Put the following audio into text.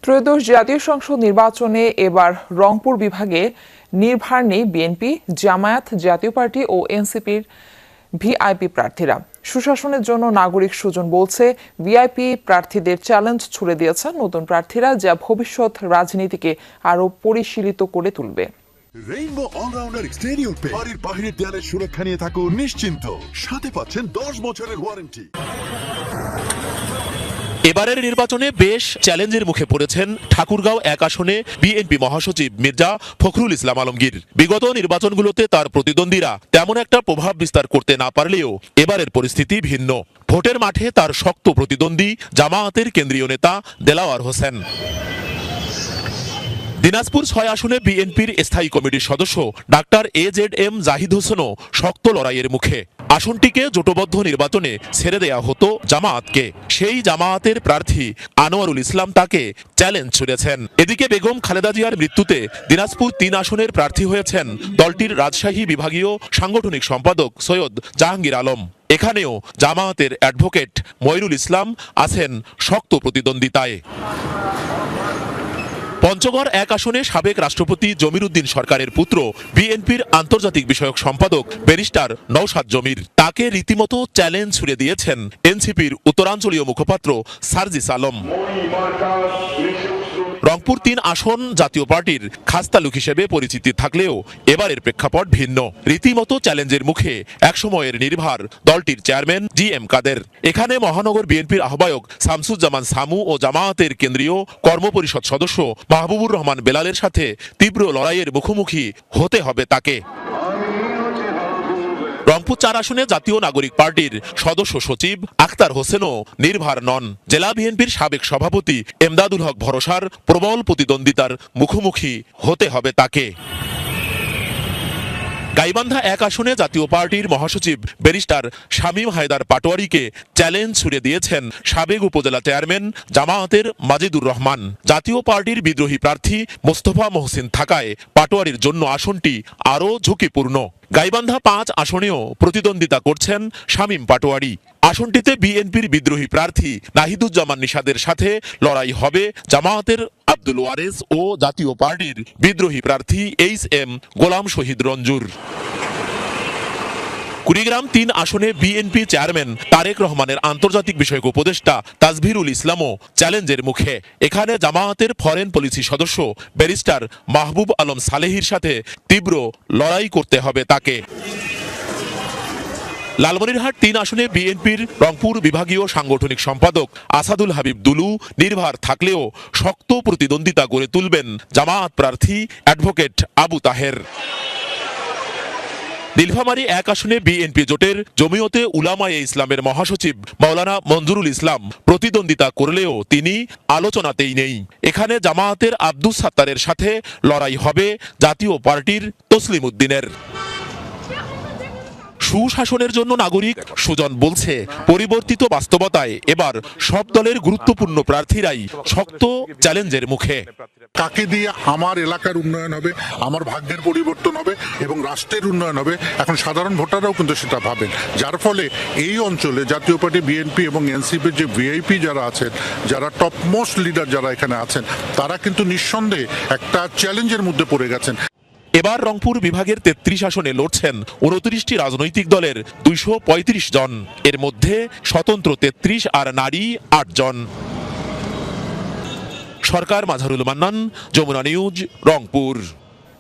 ত্রয়োদশ জাতীয় সংসদ নির্বাচনে এবার রংপুর বিভাগে নির্ভার নেই বিএনপি, জামায়াত, জাতীয় পার্টি ও এনসিপির ভিআইপি প্রার্থীরা। সুশাসনের জন্য নাগরিক সুজন বলছে, ভিআইপি প্রার্থীদের চ্যালেঞ্জ ছুড়ে দিয়েছেন নতুন প্রার্থীরা, যা ভবিষ্যৎ রাজনীতিকে আরও পরিশীলিত করে তুলবে। রেইনবো অলরাউন্ডার এক্সটেরিয়র পে বাড়ির বাহিরের দেয়ালের সুরক্ষা নিয়ে থাকুন নিশ্চিন্ত, সাথে পাচ্ছেন 10 বছরের ওয়ারেন্টি। এবারের নির্বাচনে বেশ চ্যালেঞ্জের মুখে পড়েছেন ঠাকুরগাঁও 1 আসনে বিএনপি মহাসচিব মির্জা ফখরুল ইসলাম আলমগীর। বিগত নির্বাচনগুলোতে তার প্রতিদ্বন্দ্বীরা তেমন একটা প্রভাব বিস্তার করতে না পারলেও এবারের পরিস্থিতি ভিন্ন। ভোটের মাঠে তার শক্ত প্রতিদ্বন্দ্বী জামায়াতের কেন্দ্রীয় নেতা দেলাওয়ার হোসেন। দিনাজপুর 6 আসনে বিএনপির স্থায়ী কমিটির সদস্য ডাক্তার AZM জাহিদ হোসেনও শক্ত লড়াইয়ের মুখে। আসনটিকে জোটবদ্ধ নির্বাচনে ছেড়ে দেয়া হতো জামায়াতকে। সেই জামায়াতের প্রার্থী আনোয়ারুল ইসলাম তাকে চ্যালেঞ্জ ছুড়েছেন। এদিকে বেগম খালেদা জিয়ার মৃত্যুতে দিনাজপুর 3 আসনের প্রার্থী হয়েছেন দলটির রাজশাহী বিভাগীয় সাংগঠনিক সম্পাদক সৈয়দ জাহাঙ্গীর আলম। এখানেও জামায়াতের অ্যাডভোকেট মইনুল ইসলাম আছেন শক্ত প্রতিদ্বন্দ্বিতায়। পঞ্চগড় 1 আসনে সাবেক রাষ্ট্রপতি জমির উদ্দিন সরকারের পুত্র বিএনপির আন্তর্জাতিক বিষয়ক সম্পাদক ব্যারিস্টার নওশাদ জমির। তাকে রীতিমতো চ্যালেঞ্জ ছুড়ে দিয়েছেন এনসিপির উত্তরাঞ্চলীয় মুখপাত্র সার্জিস আলম। রংপুর 3 আসন জাতীয় পার্টির খাস্তালুক হিসেবে পরিচিতি থাকলেও এবারের প্রেক্ষাপট ভিন্ন। রীতিমতো চ্যালেঞ্জের মুখে একসময়ের নির্ভার দলটির চেয়ারম্যান GM কাদের। এখানে মহানগর বিএনপির আহ্বায়ক শামসুজ্জামান সামু ও জামায়াতের কেন্দ্রীয় কর্মপরিষদ সদস্য মাহবুবুর রহমান বেলালের সাথে তীব্র লড়াইয়ের মুখোমুখি হতে হবে তাকে। রংপুর 4 আসনে জাতীয় নাগরিক পার্টির সদস্য সচিব আখতার হোসেনও নির্ভার নন। জেলা বিএনপির সাবেক সভাপতি এমদাদুল হক ভরসার প্রবল প্রতিদ্বন্দ্বিতার মুখোমুখি হতে হবে তাকে। গাইবান্ধা 1 আসনে জাতীয় পার্টির মহাসচিব ব্যারিস্টার শামীম হায়দার পাটোয়ারিকে চ্যালেঞ্জ ছুড়ে দিয়েছেন সাবেক উপজেলা চেয়ারম্যান জামায়াতের মাজিদুর রহমান। জাতীয় পার্টির বিদ্রোহী প্রার্থী মোস্তফা মহসিন থাকায় পাটোয়ারির জন্য আসনটি আরও ঝুঁকিপূর্ণ। গাইবান্ধা 5 আসনেও প্রতিদ্বন্দ্বিতা করছেন শামীম পাটোয়ারি। আসনটিতে বিএনপির বিদ্রোহী প্রার্থী নাহিদুজ্জামান নিশাদের সাথে লড়াই হবে জামায়াতের আব্দুল ওয়ারেস ও জাতীয় পার্টির বিদ্রোহী প্রার্থী HM গোলাম শহীদ রঞ্জুর। কুড়িগ্রাম 3 আসনে বিএনপি চেয়ারম্যান তারেক রহমানের আন্তর্জাতিক বিষয়ক উপদেষ্টা তাজভিরুল ইসলামও চ্যালেঞ্জের মুখে। এখানে জামায়াতের ফরেন পলিসি সদস্য ব্যারিস্টার মাহবুব আলম সালেহির সাথে তীব্র লড়াই করতে হবে তাকে। লালমনিরহাট 3 আসনে বিএনপির রংপুর বিভাগীয় সাংগঠনিক সম্পাদক আসাদুল হাবিব দুলু নির্ভার থাকলেও শক্ত প্রতিদ্বন্দ্বিতা গড়ে তুলবেন জামায়াত প্রার্থী অ্যাডভোকেট আবু তাহের। নীলফামারী 1 আসনে বিএনপি জোটের জমিয়তে উলামায়ে ইসলামের মহাসচিব মাওলানা মঞ্জুরুল ইসলাম প্রতিদ্বন্দ্বিতা করলেও তিনি আলোচনাতেই নেই। এখানে জামায়াতের আব্দুস সাত্তারের সাথে লড়াই হবে জাতীয় পার্টির তসলিম উদ্দিনের। সুশাসনের জন্য নাগরিক সুজন বলছে, পরিবর্তিত বাস্তবতায় এবার সব দলের গুরুত্বপূর্ণ প্রার্থীরাই শক্ত চ্যালেঞ্জের মুখে। কাকে দিয়ে আমার এলাকার উন্নয়ন হবে, আমার ভাগ্যের পরিবর্তন হবে এবং রাষ্ট্রের উন্নয়ন হবে, এখন সাধারণ ভোটাররাও কিন্তু সেটা ভাবেন। যার ফলে এই অঞ্চলে জাতীয় পার্টি, বিএনপি এবং এনসিপির যে ভিআইপি যারা আছেন, যারা টপমোস্ট লিডার যারা এখানে আছেন, তারা কিন্তু নিঃসন্দেহে একটা চ্যালেঞ্জের মধ্যে পড়ে গেছেন। এবার রংপুর বিভাগের 33 আসনে লড়ছেন 29টি রাজনৈতিক দলের 235 জন। এর মধ্যে স্বতন্ত্র 33 আর নারী 8 জন। সরকার, মাঝারুল মান্নান, যমুনা নিউজ, রংপুর।